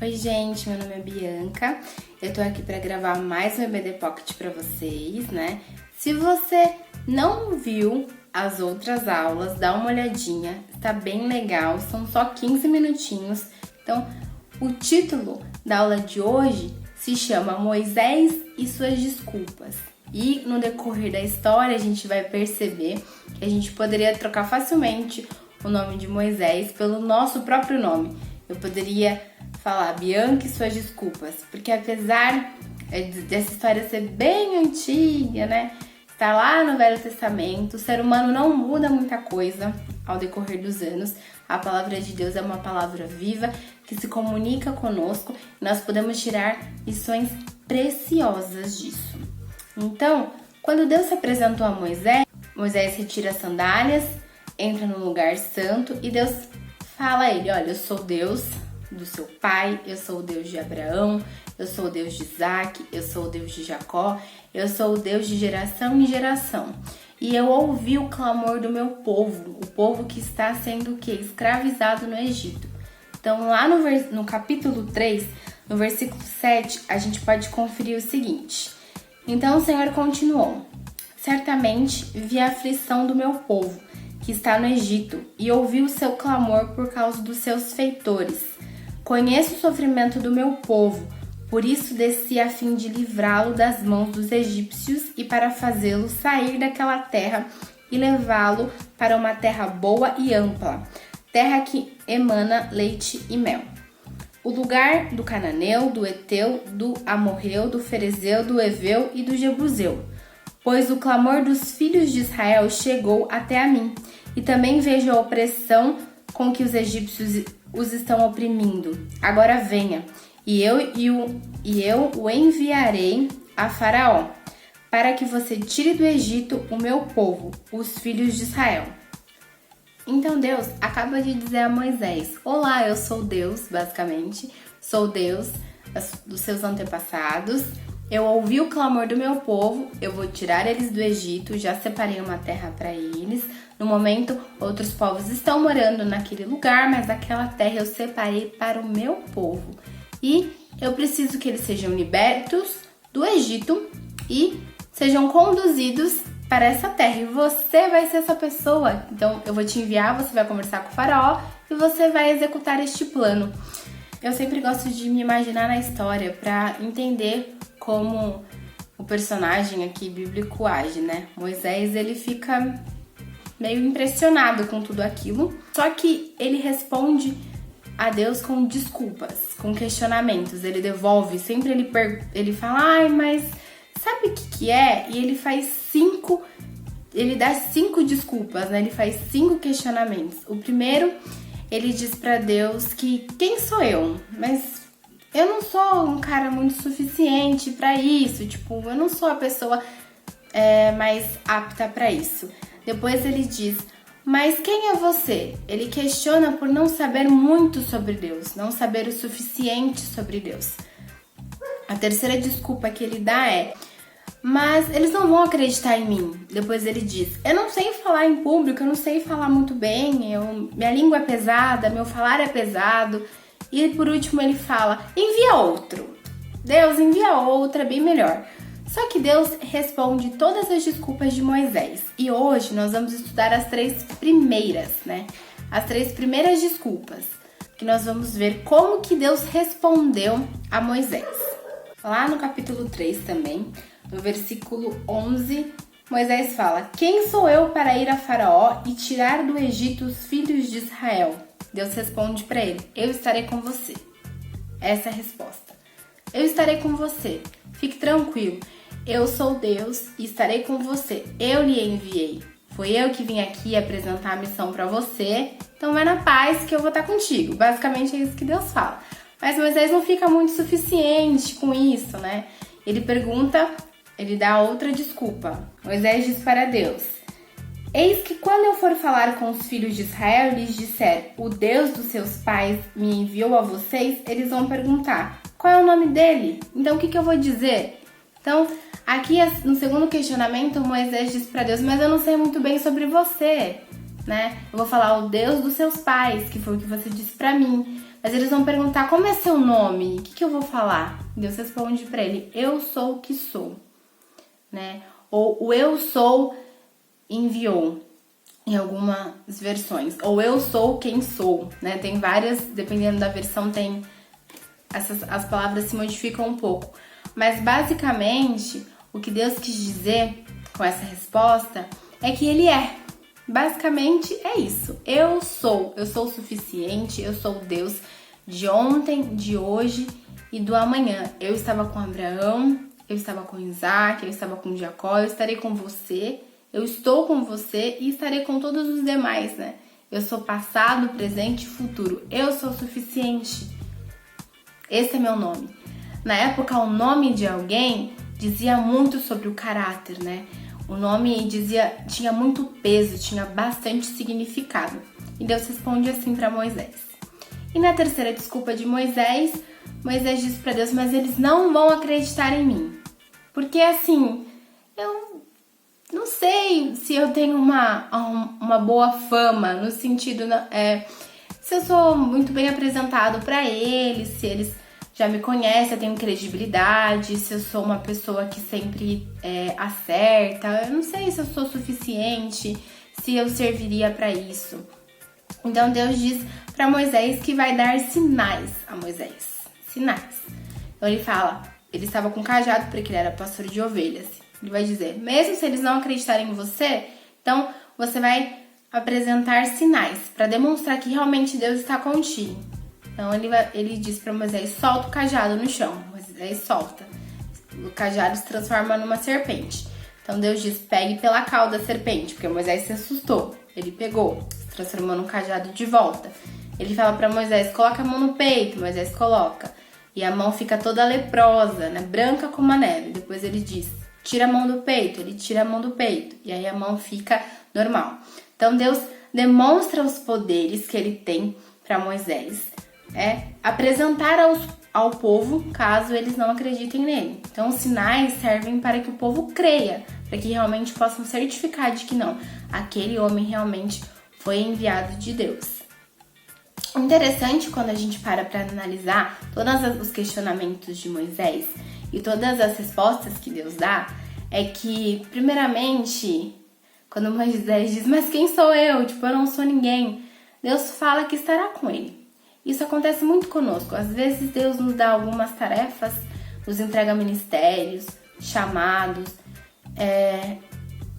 Oi gente, meu nome é Bianca, eu tô aqui pra gravar mais um EBD Pocket pra vocês, né? Se você não viu as outras aulas, dá uma olhadinha, tá bem legal, são só 15 minutinhos. Então, o título da aula de hoje se chama Moisés e suas desculpas. E no decorrer da história a gente vai perceber que a gente poderia trocar facilmente o nome de Moisés pelo nosso próprio nome. Eu poderia falar Bianca e suas desculpas, porque apesar dessa história ser bem antiga, né? Está lá no Velho Testamento, o ser humano não muda muita coisa ao decorrer dos anos. A palavra de Deus é uma palavra viva que se comunica conosco e nós podemos tirar lições preciosas disso. Então, quando Deus se apresentou a Moisés, Moisés retira as sandálias, entra no lugar santo e Deus fala a ele: olha, eu sou Deus do seu pai, eu sou o Deus de Abraão, eu sou o Deus de Isaac, eu sou o Deus de Jacó, eu sou o Deus de geração em geração. E eu ouvi o clamor do meu povo, o povo que está sendo escravizado no Egito. Então lá no capítulo 3, no versículo 7, a gente pode conferir o seguinte: então o Senhor continuou: certamente vi a aflição do meu povo, que está no Egito, e ouvi o seu clamor por causa dos seus feitores. Conheço o sofrimento do meu povo, por isso desci a fim de livrá-lo das mãos dos egípcios e para fazê-lo sair daquela terra e levá-lo para uma terra boa e ampla, terra que emana leite e mel. O lugar do cananeu, do eteu, do amorreu, do ferezeu, do eveu e do jebuseu. Pois o clamor dos filhos de Israel chegou até a mim, e também vejo a opressão com que os egípcios os estão oprimindo. Agora venha, e eu o enviarei a Faraó, para que você tire do Egito o meu povo, os filhos de Israel. Então Deus acaba de dizer a Moisés: olá, eu sou Deus, basicamente, sou Deus dos seus antepassados. Eu ouvi o clamor do meu povo, eu vou tirar eles do Egito, já separei uma terra para eles. No momento, outros povos estão morando naquele lugar, mas aquela terra eu separei para o meu povo. E eu preciso que eles sejam libertos do Egito e sejam conduzidos para essa terra. E você vai ser essa pessoa. Então, eu vou te enviar, você vai conversar com o faraó e você vai executar este plano. Eu sempre gosto de me imaginar na história para entender como o personagem aqui bíblico age, né? Moisés, ele fica meio impressionado com tudo aquilo, só que ele responde a Deus com desculpas, com questionamentos. Ele devolve, sempre ele fala: ai, mas sabe o que é? E ele dá 5 desculpas, né? Ele faz 5 questionamentos. O primeiro, ele diz pra Deus que quem sou eu? Mas eu não sou um cara muito suficiente pra isso, tipo, eu não sou a pessoa mais apta pra isso. Depois ele diz: mas quem é você? Ele questiona por não saber muito sobre Deus, não saber o suficiente sobre Deus. A terceira desculpa que ele dá é: mas eles não vão acreditar em mim. Depois ele diz: eu não sei falar em público, eu não sei falar muito bem, minha língua é pesada, meu falar é pesado. E por último ele fala: envia outro. Deus, envia outro, é bem melhor. Só que Deus responde todas as desculpas de Moisés. E hoje nós vamos estudar as 3 primeiras, né? As 3 primeiras desculpas. Que nós vamos ver como que Deus respondeu a Moisés. Lá no capítulo 3 também, no versículo 11, Moisés fala: quem sou eu para ir a Faraó e tirar do Egito os filhos de Israel? Deus responde para ele: eu estarei com você. Essa é a resposta. Eu estarei com você. Fique tranquilo. Eu sou Deus e estarei com você. Eu lhe enviei. Foi eu que vim aqui apresentar a missão para você. Então vai na paz que eu vou estar contigo. Basicamente é isso que Deus fala. Mas Moisés não fica muito suficiente com isso, né? Ele pergunta, ele dá outra desculpa. Moisés diz para Deus: eis que quando eu for falar com os filhos de Israel e lhes disser: o Deus dos seus pais me enviou a vocês, eles vão perguntar: qual é o nome dele? Então o que eu vou dizer? Então, aqui no segundo questionamento, Moisés diz para Deus: mas eu não sei muito bem sobre você, né? Eu vou falar o Deus dos seus pais, que foi o que você disse para mim. Mas eles vão perguntar, como é seu nome? O que eu vou falar? Deus responde para ele, eu sou o que sou, né? Ou o eu sou enviou, em algumas versões. Ou eu sou quem sou, né? Tem várias, dependendo da versão, tem as palavras se modificam um pouco. Mas basicamente, o que Deus quis dizer com essa resposta é que ele é. Basicamente é isso. Eu sou o suficiente, eu sou o Deus de ontem, de hoje e do amanhã. Eu estava com Abraão, eu estava com Isaac, eu estava com Jacó, eu estarei com você, eu estou com você e estarei com todos os demais, né? Eu sou passado, presente e futuro. Eu sou o suficiente. Esse é meu nome. Na época, o nome de alguém dizia muito sobre o caráter, né? O nome tinha muito peso, tinha bastante significado. E Deus responde assim para Moisés. E na terceira desculpa de Moisés, Moisés diz para Deus, mas eles não vão acreditar em mim. Porque assim, eu não sei se eu tenho uma boa fama, no sentido, se eu sou muito bem apresentado para eles, se eles já me conhecem, eu tenho credibilidade, se eu sou uma pessoa que sempre acerta, eu não sei se eu sou suficiente, se eu serviria para isso. Então Deus diz para Moisés que vai dar sinais a Moisés. Sinais. Então ele fala, ele estava com cajado porque ele era pastor de ovelhas. Ele vai dizer, mesmo se eles não acreditarem em você, então você vai apresentar sinais para demonstrar que realmente Deus está contigo. Então ele diz para Moisés, solta o cajado no chão. Moisés solta. O cajado se transforma numa serpente. Então Deus diz, pegue pela cauda a serpente, porque Moisés se assustou. Ele pegou, se transformou num cajado de volta. Ele fala para Moisés, coloca a mão no peito. Moisés coloca. E a mão fica toda leprosa, né? Branca como a neve. Depois ele diz, tira a mão do peito. Ele tira a mão do peito. E aí a mão fica normal. Então Deus demonstra os poderes que ele tem para Moisés. Apresentar ao povo, caso eles não acreditem nele. Então, os sinais servem para que o povo creia, para que realmente possam certificar de que não, aquele homem realmente foi enviado de Deus. Interessante quando a gente para analisar todos os questionamentos de Moisés e todas as respostas que Deus dá, é que, primeiramente, quando Moisés diz, mas quem sou eu? Tipo, eu não sou ninguém. Deus fala que estará com ele. Isso acontece muito conosco. Às vezes Deus nos dá algumas tarefas, nos entrega ministérios, chamados,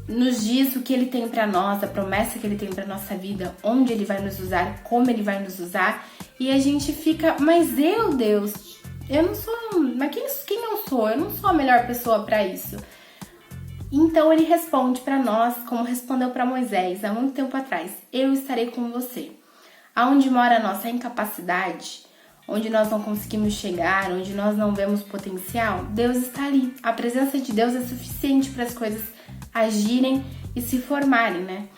nos diz o que Ele tem para nós, a promessa que Ele tem para nossa vida, onde Ele vai nos usar, como Ele vai nos usar, e a gente fica, mas Deus, eu não sou, mas quem eu sou? Eu não sou a melhor pessoa para isso. Então Ele responde para nós, como respondeu para Moisés há muito tempo atrás, eu estarei com você. Aonde mora a nossa incapacidade, onde nós não conseguimos chegar, onde nós não vemos potencial, Deus está ali. A presença de Deus é suficiente para as coisas agirem e se formarem, né?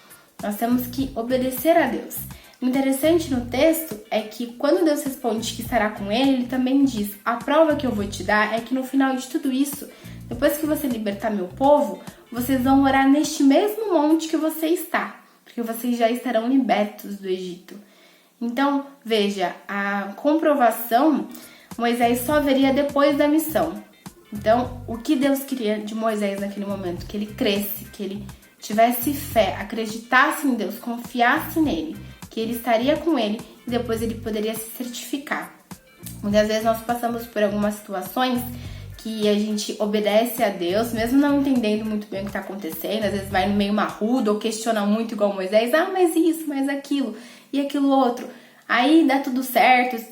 Nós temos que obedecer a Deus. O interessante no texto é que quando Deus responde que estará com ele, ele também diz, a prova que eu vou te dar é que no final de tudo isso, depois que você libertar meu povo, vocês vão orar neste mesmo monte que você está, porque vocês já estarão libertos do Egito. Então, veja, a comprovação Moisés só veria depois da missão. Então, o que Deus queria de Moisés naquele momento? Que ele cresce, que ele tivesse fé, acreditasse em Deus, confiasse nele, que ele estaria com ele e depois ele poderia se certificar. Muitas vezes nós passamos por algumas situações que a gente obedece a Deus, mesmo não entendendo muito bem o que está acontecendo, às vezes vai no meio marrudo ou questiona muito igual Moisés, mas isso, mas aquilo e aquilo outro. Aí dá tudo certo,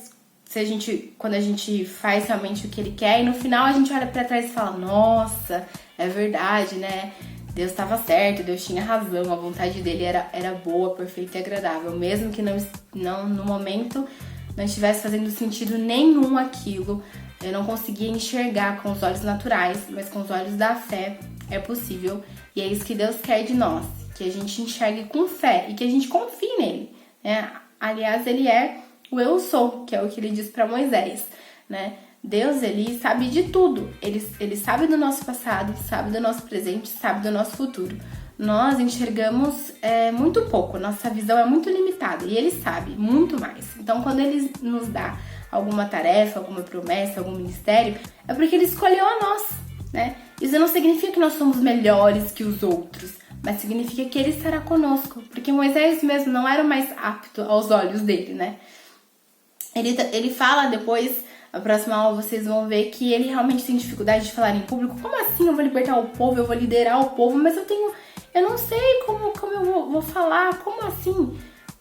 quando a gente faz realmente o que ele quer, e no final a gente olha pra trás e fala, nossa, é verdade, né? Deus estava certo, Deus tinha razão, a vontade dele era boa, perfeita e agradável, mesmo que não no momento não estivesse fazendo sentido nenhum aquilo. Eu não conseguia enxergar com os olhos naturais, mas com os olhos da fé é possível. E é isso que Deus quer de nós, que a gente enxergue com fé e que a gente confie nele, né? Aliás, ele é o eu sou, que é o que ele diz para Moisés, né? Deus, ele sabe de tudo. Ele sabe do nosso passado, sabe do nosso presente, sabe do nosso futuro. nós enxergamos muito pouco, nossa visão é muito limitada e ele sabe muito mais. Então, quando ele nos dá alguma tarefa, alguma promessa, algum ministério, é porque ele escolheu a nós, né? Isso não significa que nós somos melhores que os outros, mas significa que ele estará conosco, porque Moisés mesmo não era o mais apto aos olhos dele, né? Ele fala depois, a próxima aula vocês vão ver que ele realmente tem dificuldade de falar em público. Como assim eu vou libertar o povo, eu vou liderar o povo, mas eu não sei como eu vou falar, como assim?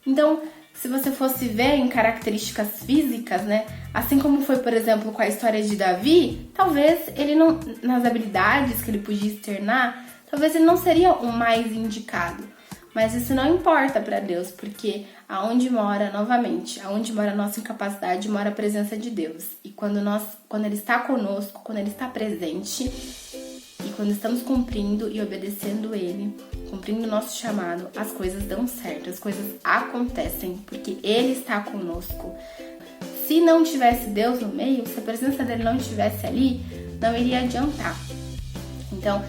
Então, se você fosse ver em características físicas, né? Assim como foi, por exemplo, com a história de Davi, talvez ele não, nas habilidades que ele podia externar, talvez ele não seria o mais indicado. Mas isso não importa para Deus, porque aonde mora, novamente, aonde mora a nossa incapacidade, mora a presença de Deus. E quando Ele está conosco, quando Ele está presente, e quando estamos cumprindo e obedecendo Ele, cumprindo o nosso chamado, as coisas dão certo, as coisas acontecem, porque Ele está conosco. Se não tivesse Deus no meio, se a presença dele não estivesse ali, não iria adiantar. Então,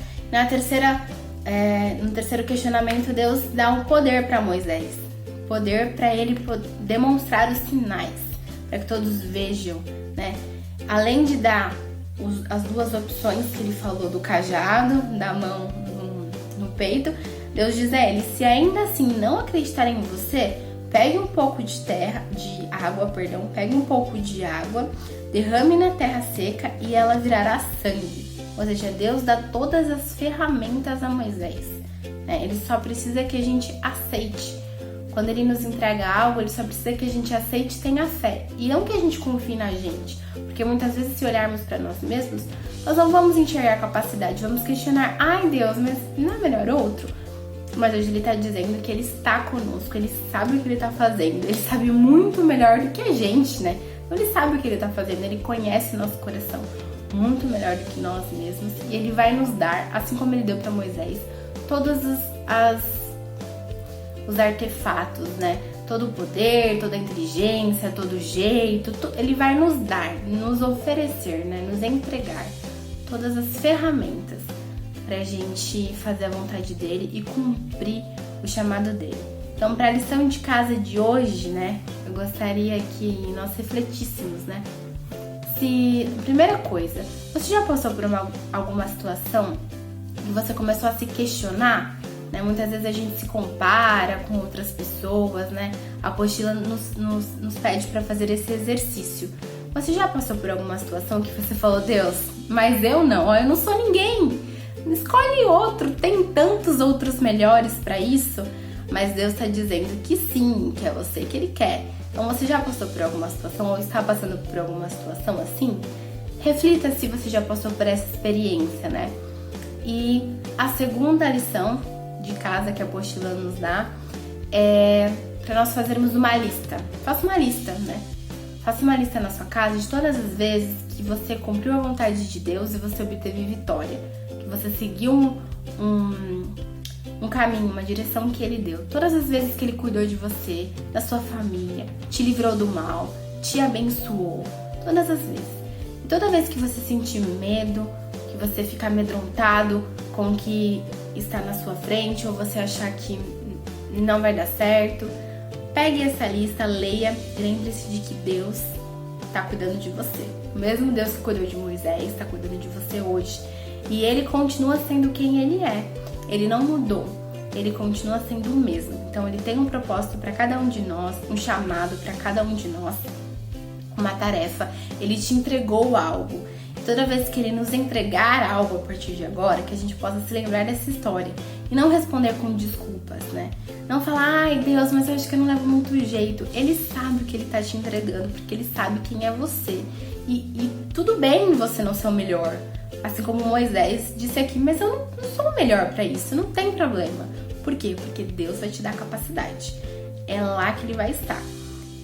no terceiro questionamento, Deus dá um poder para Moisés. Poder para ele demonstrar os sinais, para que todos vejam, né? Além de dar as duas opções que ele falou do cajado, da mão no peito, Deus diz a ele: se ainda assim não acreditarem em você, pegue um pouco de água, derrame na terra seca e ela virará sangue. Ou seja, Deus dá todas as ferramentas a Moisés, né? Ele só precisa que a gente aceite. Quando ele nos entrega algo, ele só precisa que a gente aceite e tenha fé. E não que a gente confie na gente. Porque muitas vezes, se olharmos para nós mesmos, nós não vamos enxergar a capacidade. Vamos questionar: ai Deus, mas não é melhor outro? Mas hoje ele está dizendo que ele está conosco, ele sabe o que ele está fazendo. Ele sabe muito melhor do que a gente, né? Ele sabe o que ele está fazendo, ele conhece nosso coração muito melhor do que nós mesmos. E ele vai nos dar, assim como ele deu para Moisés, todos os artefatos, né? Todo o poder, toda a inteligência, todo o jeito, ele vai nos dar, nos oferecer, né? Nos entregar todas as ferramentas pra gente fazer a vontade dele e cumprir o chamado dele. Então, para a lição de casa de hoje, né? Eu gostaria que nós refletíssemos, né? Primeira coisa, você já passou por alguma situação que você começou a se questionar? Né? Muitas vezes a gente se compara com outras pessoas, né? A apostila nos pede para fazer esse exercício. Você já passou por alguma situação que você falou: Deus, mas eu não sou ninguém. Escolhe outro, tem tantos outros melhores para isso. Mas Deus está dizendo que sim, que é você que Ele quer. Então, você já passou por alguma situação ou está passando por alguma situação assim? Reflita se você já passou por essa experiência, né? E a segunda lição de casa que a apostila nos dá é para nós fazermos uma lista. Faça uma lista, né? Faça uma lista na sua casa de todas as vezes que você cumpriu a vontade de Deus e você obteve vitória. Que você seguiu um caminho, uma direção que Ele deu. Todas as vezes que Ele cuidou de você, da sua família, te livrou do mal, te abençoou. Todas as vezes. E toda vez que você sentir medo, que você ficar amedrontado com o que está na sua frente, ou você achar que não vai dar certo, pegue essa lista, leia e lembre-se de que Deus está cuidando de você. O mesmo Deus que cuidou de Moisés está cuidando de você hoje. E Ele continua sendo quem Ele é. Ele não mudou, ele continua sendo o mesmo. Então, ele tem um propósito para cada um de nós, um chamado para cada um de nós, uma tarefa. Ele te entregou algo. E toda vez que ele nos entregar algo a partir de agora, que a gente possa se lembrar dessa história e não responder com desculpas, né? Não falar: ai Deus, mas eu acho que eu não levo muito jeito. Ele sabe o que ele tá te entregando, porque ele sabe quem é você. E tudo bem você não ser o melhor. Assim como Moisés disse aqui: mas eu não sou o melhor para isso, não tem problema. Por quê? Porque Deus vai te dar capacidade. É lá que Ele vai estar.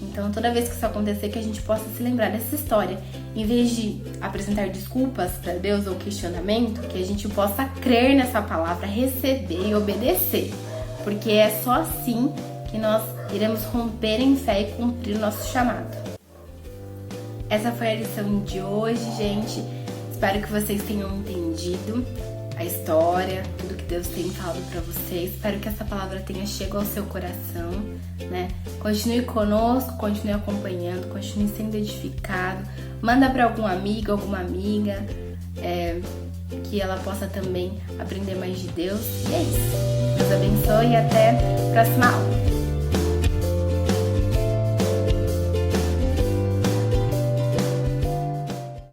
Então, toda vez que isso acontecer, que a gente possa se lembrar dessa história. Em vez de apresentar desculpas para Deus ou questionamento, que a gente possa crer nessa palavra, receber e obedecer. Porque é só assim que nós iremos romper em fé e cumprir o nosso chamado. Essa foi a lição de hoje, gente. Espero que vocês tenham entendido a história, tudo que Deus tem falado para você. Espero que essa palavra tenha chegado ao seu coração, né? Continue conosco, continue acompanhando, continue sendo edificado. Manda para algum amigo, alguma amiga, que ela possa também aprender mais de Deus. E é isso. Deus abençoe e até a próxima aula.